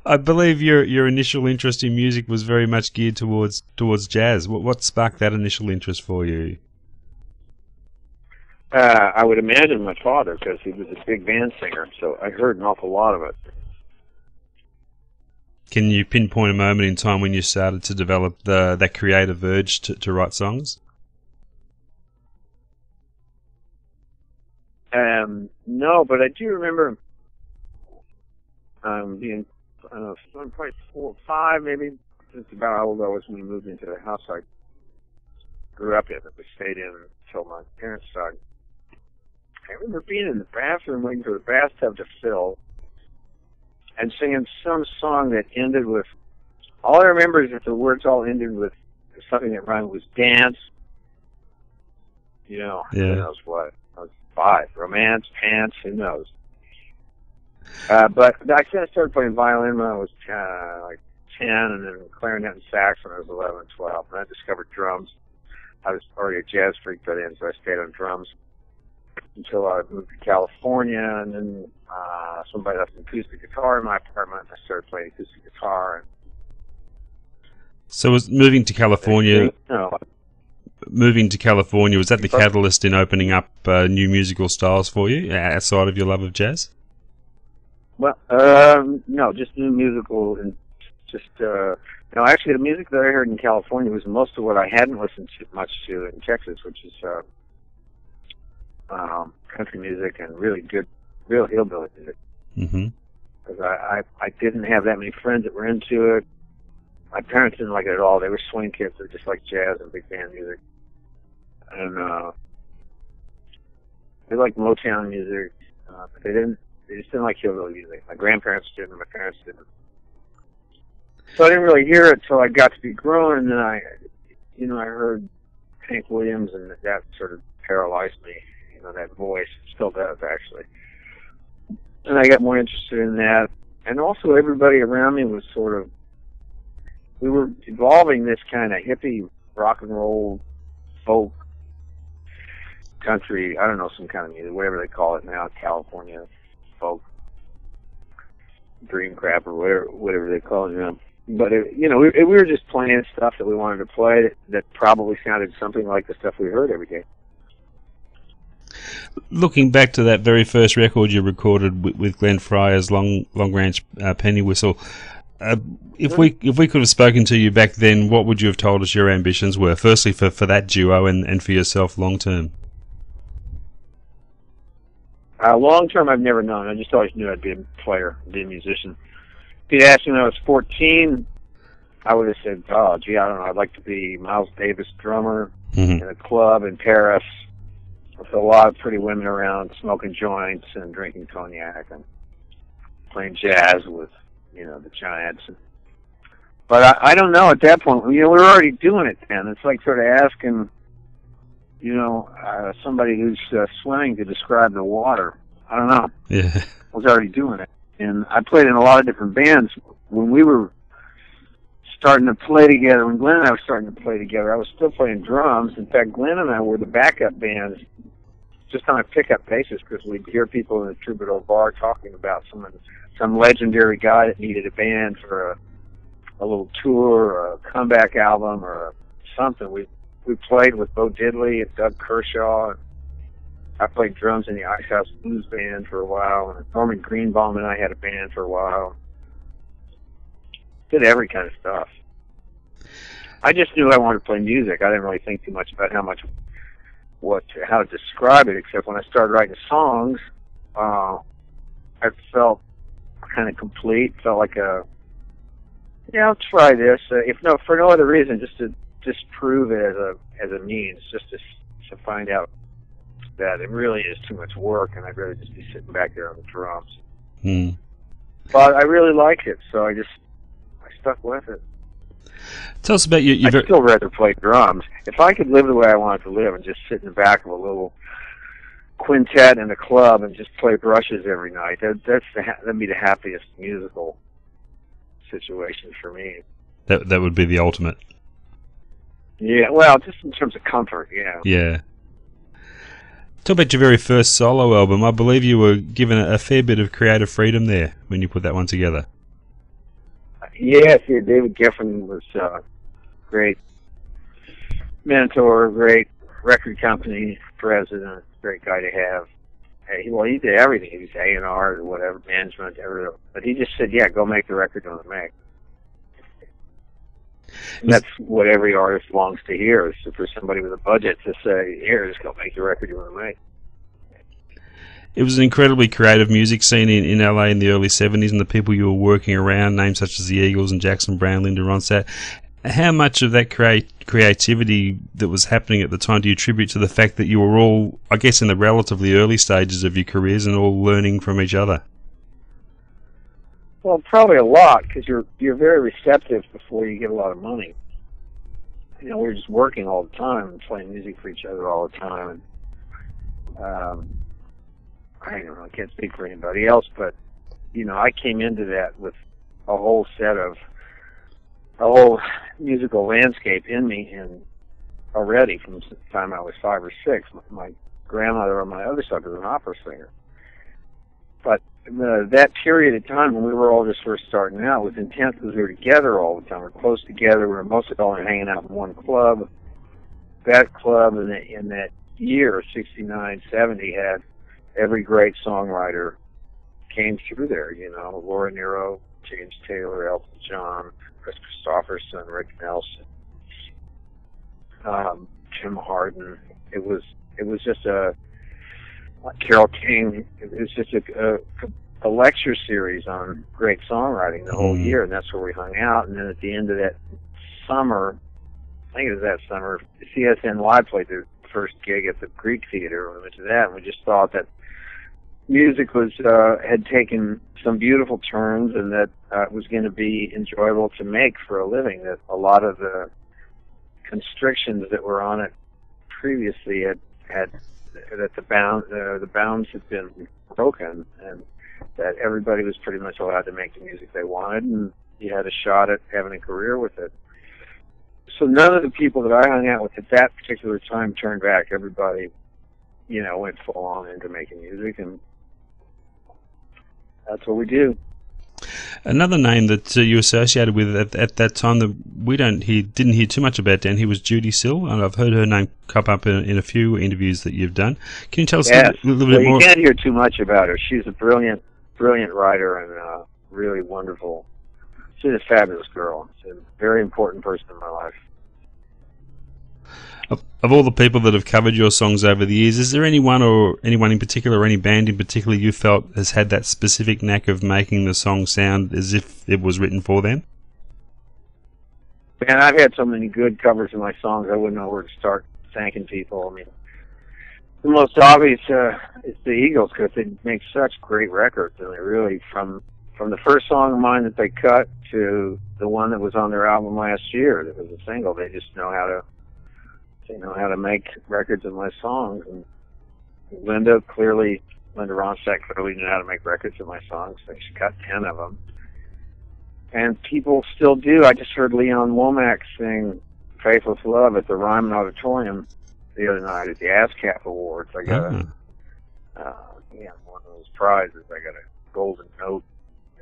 I believe your initial interest in music was very much geared towards jazz. What sparked that initial interest for you? I would imagine my father, because he was a big band singer, so I heard an awful lot of it. Can you pinpoint a moment in time when you started to develop that creative urge to write songs? No, but I do remember being, I don't know, probably 4 or 5, maybe. That's about how old I was when we moved into the house I grew up in, that we stayed in until my parents died. I remember being in the bathroom waiting for the bathtub to fill and singing some song that ended with, all I remember is that the words all ended with something that rhymed with dance. You know, Yeah. Who knows what. I was 5. Romance, pants, who knows. But I started playing violin when I was like 10, and then clarinet and sax when I was 11 and 12. And I discovered drums. I was already a jazz freak by then, so I stayed on drums until I moved to California, and then somebody left an acoustic guitar in my apartment, and I started playing acoustic guitar. And So was moving to California? No, Moving to California, was that the catalyst in opening up new musical styles for you outside of your love of jazz? well, no, just new musical and just no. Actually, the music that I heard in California was most of what I hadn't listened to much to in Texas, which is country music and really good, real hillbilly music. Mm-hmm. Because I didn't have that many friends that were into it. My parents didn't like it at all. They were swing kids. They just liked jazz and big band music. And they liked Motown music, but they just didn't like hillbilly music. My grandparents didn't, my parents didn't. So I didn't really hear it till I got to be grown, and then I heard Hank Williams, and that sort of paralyzed me. You know, that voice still does, actually. And I got more interested in that. And also everybody around me was sort of, we were evolving this kind of hippie rock and roll folk country, I don't know, some kind of music, whatever they call it now, California folk, dream crap or whatever they call it, you know. But, we were just playing stuff that we wanted to play that probably sounded something like the stuff we heard every day. Looking back to that very first record you recorded with Glenn Fryer's Long Ranch Penny Whistle, if we could have spoken to you back then, what would you have told us your ambitions were? Firstly, for that duo, and for yourself long term. Long term, I've never known. I just always knew I'd be a player, be a musician. If you'd asked me when I was 14, I would have said, "Oh, gee, I don't know. I'd like to be Miles Davis drummer in a club in Paris with a lot of pretty women around, smoking joints and drinking cognac and playing jazz with, the Giants." But I don't know at that point. We were already doing it then. It's like sort of asking, somebody who's swimming to describe the water. I don't know. Yeah. I was already doing it. And I played in a lot of different bands. When we were starting to play together, when Glenn and I were starting to play together, I was still playing drums. In fact, Glenn and I were the backup bands just on a pickup basis, because we'd hear people in the Troubadour bar talking about some legendary guy that needed a band for a little tour or a comeback album or something. We played with Bo Diddley and Doug Kershaw. I played drums in the Ice House Blues Band for a while, and Norman Greenbaum and I had a band for a while. Did every kind of stuff. I just knew I wanted to play music. I didn't really think too much about how to describe it, except when I started writing songs, I felt kind of complete. Felt like I'll try this. For no other reason, just to disprove it as a means, just to find out that it really is too much work, and I'd rather just be sitting back there on the drums. But I really like it, so I stuck with it. Tell us about you. I'd still rather play drums. If I could live the way I wanted to live and just sit in the back of a little quintet in a club and just play brushes every night, that'd be the happiest musical situation for me. That would be the ultimate. Yeah, well, just in terms of comfort, yeah. Yeah. Talk about your very first solo album. I believe you were given a fair bit of creative freedom there when you put that one together. Yes, yeah, David Geffen was a great mentor, great record company president, great guy to have. Well, he did everything. He was A&R or whatever, management, everything. But he just said, yeah, go make the record you want to make. And that's what every artist longs to hear, is for somebody with a budget to say, here, just go make the record you want to make. It was an incredibly creative music scene in LA in the early 70s, and the people you were working around, names such as the Eagles and Jackson Browne, Linda Ronstadt. How much of that creativity that was happening at the time do you attribute to the fact that you were all, I guess, in the relatively early stages of your careers and all learning from each other? Well, probably a lot, because you're very receptive before you get a lot of money. You know, we're just working all the time and playing music for each other all the time. And, I don't know, I can't speak for anybody else, but, you know, I came into that with a whole musical landscape in me, and already from the time I was 5 or 6. My grandmother on my other side was an opera singer. But that period of time when we were all just first starting out was intense because we were together all the time. We were close together. We were mostly all hanging out in one club. That club in that year, 69, 70, had every great songwriter came through there. You know, Laura Nyro, James Taylor, Elton John, Chris Christopherson, Rick Nelson, Jim Harden. It was just Carole King. It was just a lecture series on great songwriting the whole year, and that's where we hung out. And then at the end of that summer, I think it was that summer, CSNY played their first gig at the Greek Theater. We went to that, and we just thought that music had taken some beautiful turns, and that it was going to be enjoyable to make for a living. That a lot of the constrictions that were on it previously had the bounds had been broken, and that everybody was pretty much allowed to make the music they wanted, and you had a shot at having a career with it. So none of the people that I hung out with at that particular time turned back. Everybody, you know, went full on into making music, and that's what we do. Another name that you associated with at that time that didn't hear too much about, Dan, he was J.D.Souther, and I've heard her name come up in a few interviews that you've done. Can you tell us a little bit more? You can't hear too much about her. She's a brilliant writer and really wonderful. She's a fabulous girl. She's a very important person in my life. Of all the people that have covered your songs over the years, is there anyone in particular, or any band in particular you felt has had that specific knack of making the song sound as if it was written for them? Man, I've had so many good covers of my songs, I wouldn't know where to start thanking people. I mean, the most obvious is the Eagles, because they make such great records, and they really, from the first song of mine that they cut to the one that was on their album last year that was a single, they just know how to make records of my songs. And Linda Ronstadt clearly knew how to make records of my songs. So she cut 10 of them. And people still do. I just heard Leon Womack sing Faithless Love at the Ryman Auditorium the other night at the ASCAP Awards. I got one of those prizes. I got a Golden Note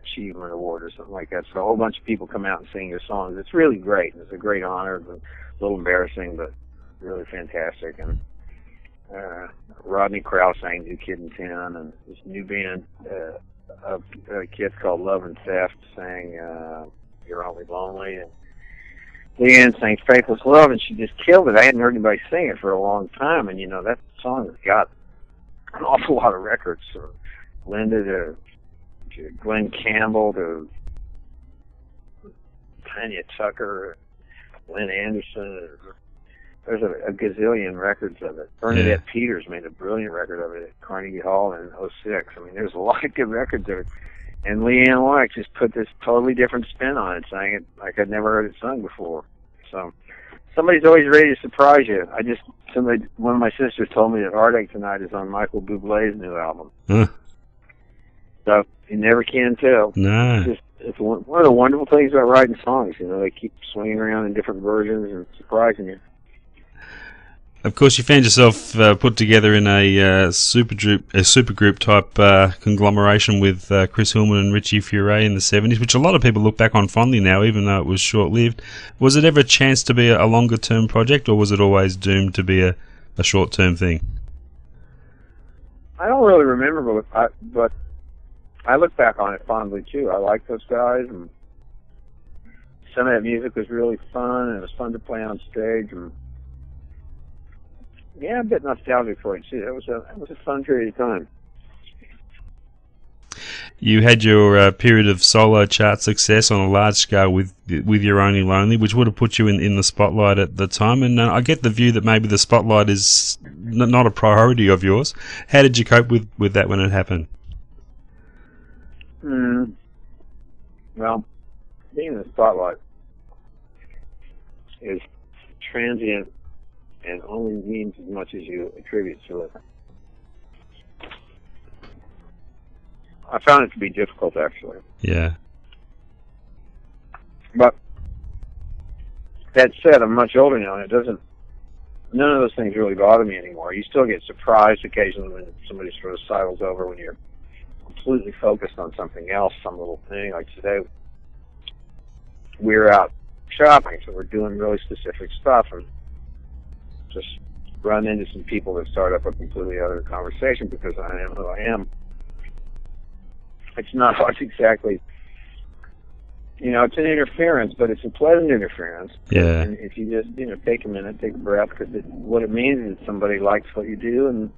Achievement Award or something like that. So a whole bunch of people come out and sing your songs. It's really great. It's a great honor. It's a little embarrassing, but really fantastic. And Rodney Crowell sang New Kid in Town, and this new band of kids called Love and Theft sang You're Only Lonely, and Leanne sang Faithless Love, and she just killed it. I hadn't heard anybody sing it for a long time, and you know, that song has got an awful lot of records, from Linda to Glenn Campbell to Tanya Tucker, Lynn Anderson. There's a gazillion records of it. Bernadette Peters made a brilliant record of it at Carnegie Hall in '06. I mean, there's a lot of good records of it. And Leanne White just put this totally different spin on it, sang it like I'd never heard it sung before. So somebody's always ready to surprise you. One of my sisters told me that Heartache Tonight is on Michael Bublé's new album. Huh. So you never can tell. No. It's one of the wonderful things about writing songs. You know, they keep swinging around in different versions and surprising you. Of course, you found yourself put together in a supergroup type conglomeration with Chris Hillman and Richie Furay in the 70s, which a lot of people look back on fondly now, even though it was short-lived. Was it ever a chance to be a longer-term project, or was it always doomed to be a short-term thing? I don't really remember, but I look back on it fondly too. I like those guys, and some of that music was really fun, and it was fun to play on stage. And yeah, a bit nostalgic for it too. It was a fun period of time. You had your period of solo chart success on a large scale with You're Only Lonely, which would have put you in the spotlight at the time. And I get the view that maybe the spotlight is not a priority of yours. How did you cope with that when it happened? Well, being in the spotlight is transient and only means as much as you attribute to it. I found it to be difficult, actually. Yeah. But that said, I'm much older now, and none of those things really bother me anymore. You still get surprised occasionally when somebody sort of sidles over when you're completely focused on something else, some little thing. Like today, we're out shopping, so we're doing really specific stuff, and just run into some people that start up a completely other conversation because I am who I am. It's not much exactly, it's an interference, but it's a pleasant interference. Yeah. And if you just, take a minute, take a breath, because what it means is somebody likes what you do, and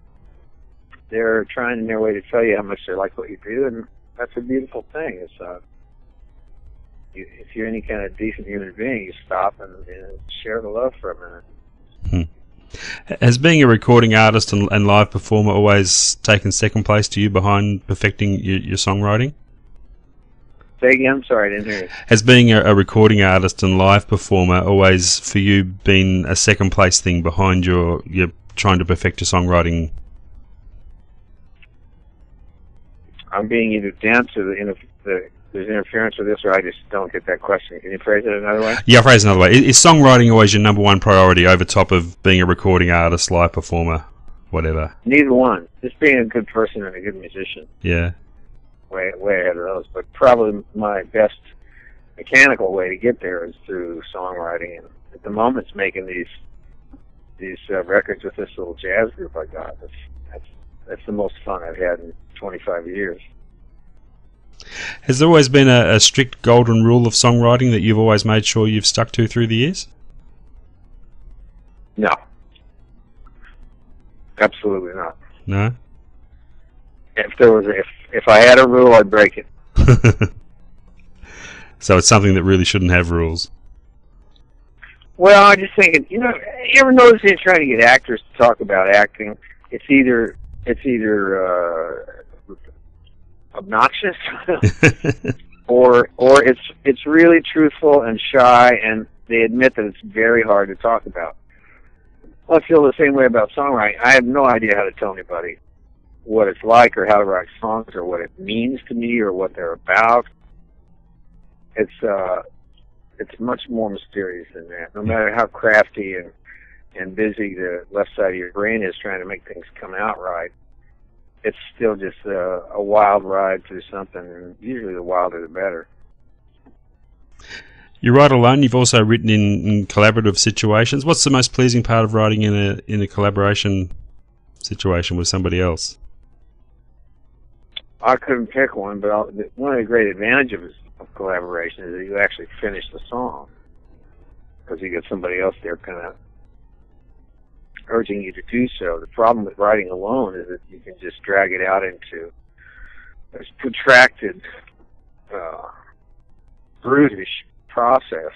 they're trying in their way to tell you how much they like what you do, and that's a beautiful thing. It's if you're any kind of decent human being, you stop and share the love for a minute. Has being a recording artist and live performer always taken second place to you behind perfecting your songwriting? Say again? Sorry, I didn't hear you. Has being a recording artist and live performer always for you been a second place thing behind your trying to perfect your songwriting? I'm being either dense or there's interference with this, or I just don't get that question. Can you phrase it another way? Yeah, I'll phrase it another way. Is songwriting always your number one priority over top of being a recording artist, live performer, whatever? Neither one. Just being a good person and a good musician. Yeah. Way ahead of those. But probably my best mechanical way to get there is through songwriting. And at the moment, it's making these records with this little jazz group I got. That's the most fun I've had in 25 years. Has there always been a strict golden rule of songwriting that you've always made sure you've stuck to through the years? No. Absolutely not. No? If I had a rule, I'd break it. So it's something that really shouldn't have rules. Well, I just think, you ever notice you're trying to get actors to talk about acting? It's either obnoxious or it's really truthful and shy, and they admit that it's very hard to talk about. Well, I feel the same way about songwriting. I have no idea how to tell anybody what it's like or how to write songs or what it means to me or what they're about. It's much more mysterious than that. No matter how crafty and busy the left side of your brain is trying to make things come out right, it's still just a wild ride through something, and usually the wilder the better. You write alone. You've also written in collaborative situations. What's the most pleasing part of writing in a collaboration situation with somebody else? I couldn't pick one, but one of the great advantages of collaboration is that you actually finish the song, because you get somebody else there kind of urging you to do so. The problem with writing alone is that you can just drag it out into this protracted, brutish process,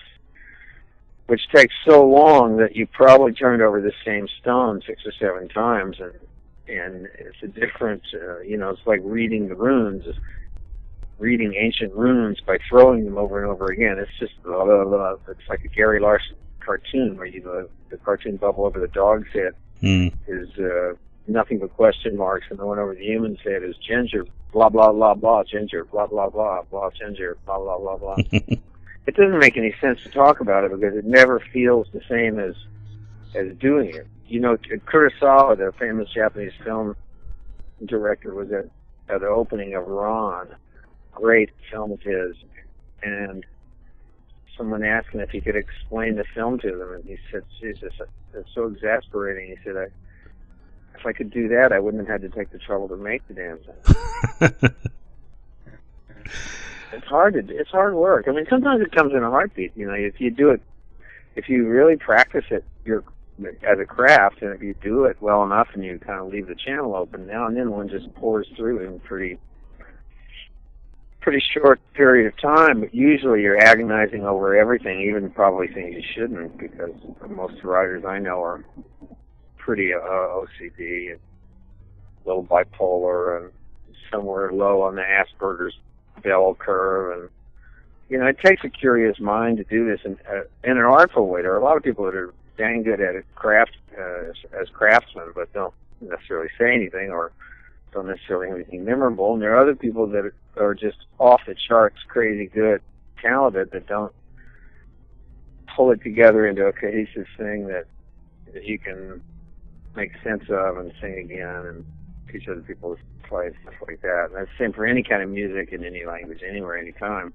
which takes so long that you probably turned over the same stone 6 or 7 times, and it's a different, it's like reading the runes, reading ancient runes by throwing them over and over again. It's just, it's like a Gary Larson cartoon where the cartoon bubble over the dog's head is nothing but question marks, and the one over the human's head is ginger, blah, blah, blah, blah, ginger, blah, blah, blah, blah, ginger, blah, blah, blah, blah. It doesn't make any sense to talk about it because it never feels the same as doing it. you know, Kurosawa, the famous Japanese film director, was at the opening of Ron, great film of his, and someone asked him if he could explain the film to them, and he said, Jesus, it's so exasperating. He said, if I could do that, I wouldn't have had to take the trouble to make the damn thing. It's hard work. I mean, sometimes it comes in a heartbeat. You know, if you do it, if you really practice it, as a craft, and if you do it well enough and you kind of leave the channel open, now and then one just pours through in a pretty short period of time. But usually you're agonizing over everything, even probably things you shouldn't, because most writers I know are pretty OCD and a little bipolar and somewhere low on the Asperger's bell curve. And you know, it takes a curious mind to do this in an artful way. There are a lot of people that are dang good at it as craftsmen, but don't necessarily say anything or don't necessarily have anything memorable. And there are other people that are just off the charts, crazy good, talented, that don't pull it together into a cohesive thing that you can make sense of and sing again and teach other people to play and stuff like that. And that's the same for any kind of music in any language, anywhere, anytime.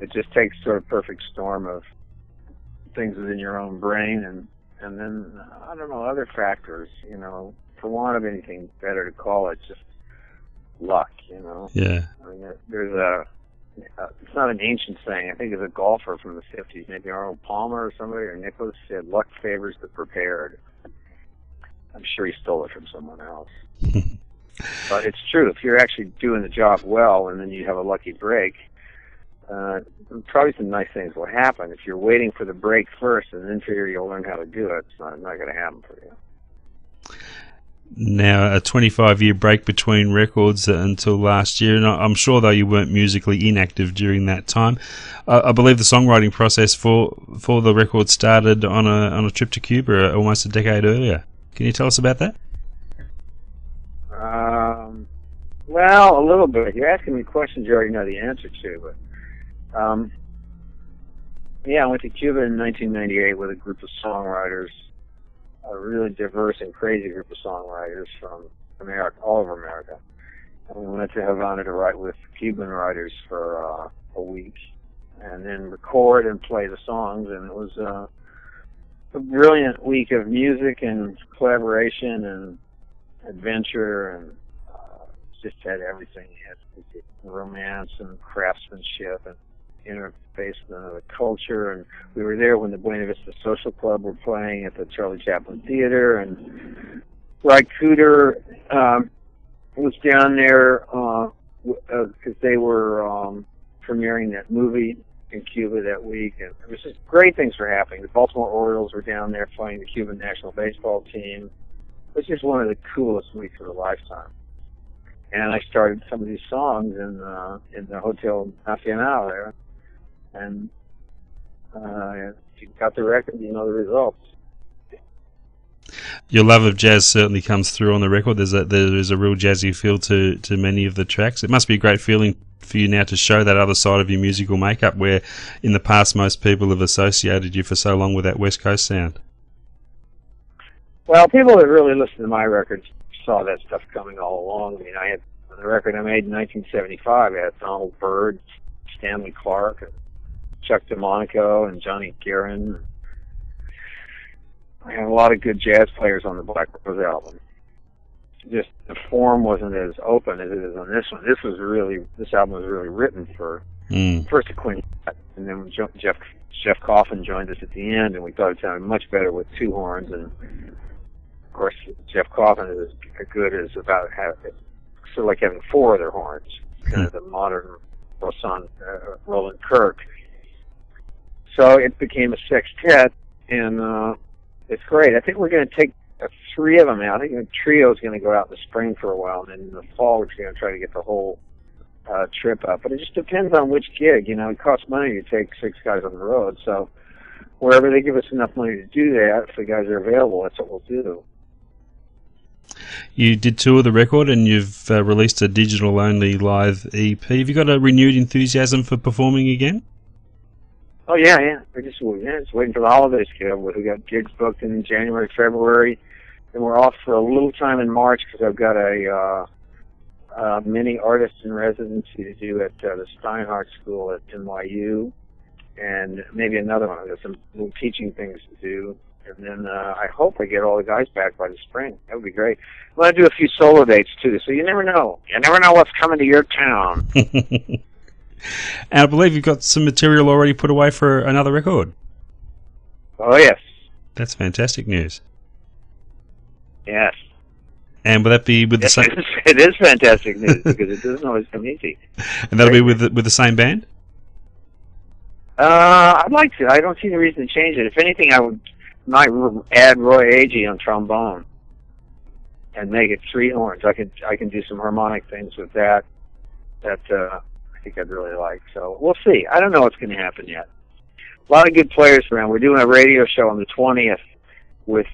It just takes sort of perfect storm of things within your own brain and then, I don't know, other factors, you know, for want of anything better to call it, just luck, you know. Yeah. I mean, there's it's not an ancient saying. I think it's a golfer from the 50s, maybe Arnold Palmer or somebody, or Nicholas, said, luck favors the prepared. I'm sure he stole it from someone else. But it's true. If you're actually doing the job well and then you have a lucky break, probably some nice things will happen. If you're waiting for the break first and then figure you'll learn how to do it, it's not going to happen for you. Now, a 25-year break between records until last year, and I'm sure, though, you weren't musically inactive during that time. I believe the songwriting process for the record started on a trip to Cuba almost a decade earlier. Can you tell us about that? Well, a little bit. You're asking me questions you already know the answer to, but yeah, I went to Cuba in 1998 with a group of songwriters, a really diverse and crazy group of songwriters from America, all over America. And we went to Havana to write with Cuban writers for a week, and then record and play the songs. And it was a brilliant week of music and collaboration and adventure, and just had everything. You had romance and craftsmanship and interface with another culture. And we were there when the Buena Vista Social Club were playing at the Charlie Chaplin Theater, and Ry Cooder was down there because they were premiering that movie in Cuba that week, and it was just great things were happening. The Baltimore Orioles were down there playing the Cuban national baseball team. It was just one of the coolest weeks of a lifetime. And I started some of these songs in the Hotel Nacional there, and if you got the record, you know the results. Your love of jazz certainly comes through on the record. There's a real jazzy feel to many of the tracks. It must be a great feeling for you now to show that other side of your musical makeup, where in the past most people have associated you for so long with that West Coast sound. Well, people that really listen to my records saw that stuff coming all along. I mean, I had the record I made in 1975. I had Donald Byrd, Stanley Clarke, and Chuck DeMonico, and Johnny Guerin. I had a lot of good jazz players on the Black Rose album. Just the form wasn't as open as it is on this one. This album was really written for first a quintet, and then Jeff Coffin joined us at the end, and we thought it sounded much better with two horns. And of course, Jeff Coffin is as good as about sort of like having four other horns, kind of the modern Roland Kirk. So it became a sextet, and it's great. I think we're going to take three of them out. I think the trio is going to go out in the spring for a while, and then in the fall we're going to try to get the whole trip up. But it just depends on which gig. You know, it costs money to take six guys on the road, so wherever they give us enough money to do that, if the guys are available, that's what we'll do. You did tour the record, and you've released a digital-only live EP. Have you got a renewed enthusiasm for performing again? Oh yeah. We're just waiting for the holidays to get over. We got gigs booked in January, February, and we're off for a little time in March because I've got a mini artist in residency to do at the Steinhardt School at NYU, and maybe another one. There's some little teaching things to do, and then I hope I get all the guys back by the spring. That would be great. I'm going to do a few solo dates too, so you never know. You never know what's coming to your town. And I believe you've got some material already put away for another record. Oh yes. That's fantastic news. Yes. And will that be with the same? It is fantastic news because it doesn't always come easy. And that'll be with the same band? I'd like to. I don't see any reason to change it. If anything, might add Roy Agee on trombone and make it 3 horns. I can do some harmonic things with that. That I think I'd really like. So we'll see. I don't know what's going to happen yet. A lot of good players around. We're doing a radio show on the 20th with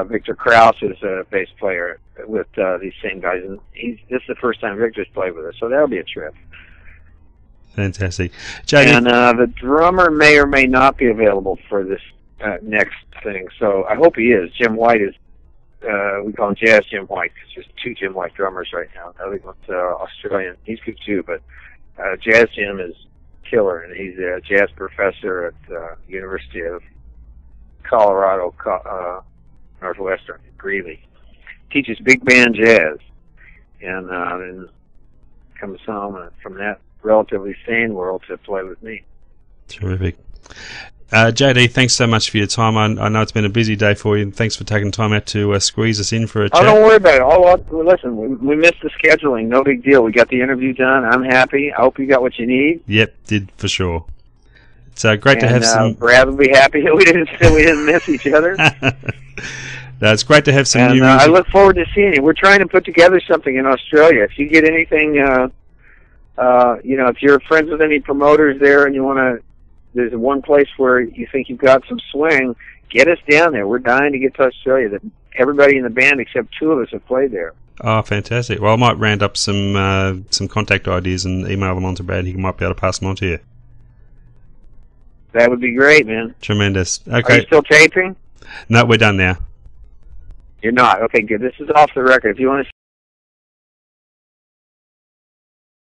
Victor Krause as a bass player with these same guys, and this is the first time Victor's played with us, so that'll be a trip. Fantastic. J.D. And the drummer may or may not be available for this next thing, so I hope he is. Jim White is, we call him Jazz Jim White, because there's 2 Jim White drummers right now. The other one's Australian. He's good too, but Jazz Jim is killer, and he's a jazz professor at University of Colorado, Northwestern, Greeley. Teaches big band jazz, and then comes home from that relatively sane world to play with me. Terrific. JD, thanks so much for your time. I know it's been a busy day for you, and thanks for taking time out to squeeze us in for a chat. Oh, don't worry about it. Listen, we missed the scheduling. No big deal. We got the interview done. I'm happy. I hope you got what you need. Yep, did for sure. It's great to have some. Brad will be happy that we didn't miss each other. No, it's great to have some new music. I look forward to seeing you. We're trying to put together something in Australia. If you get anything, if you're friends with any promoters there and you want to, there's one place where you think you've got some swing, get us down there. We're dying to get to Australia. Everybody in the band except 2 of us have played there. Oh, fantastic. Well, I might round up some contact ideas and email them on to Brad. He might be able to pass them on to you. That would be great, man. Tremendous. Okay. Are you still taping? No, we're done now. You're not? Okay, good. This is off the record. If you want to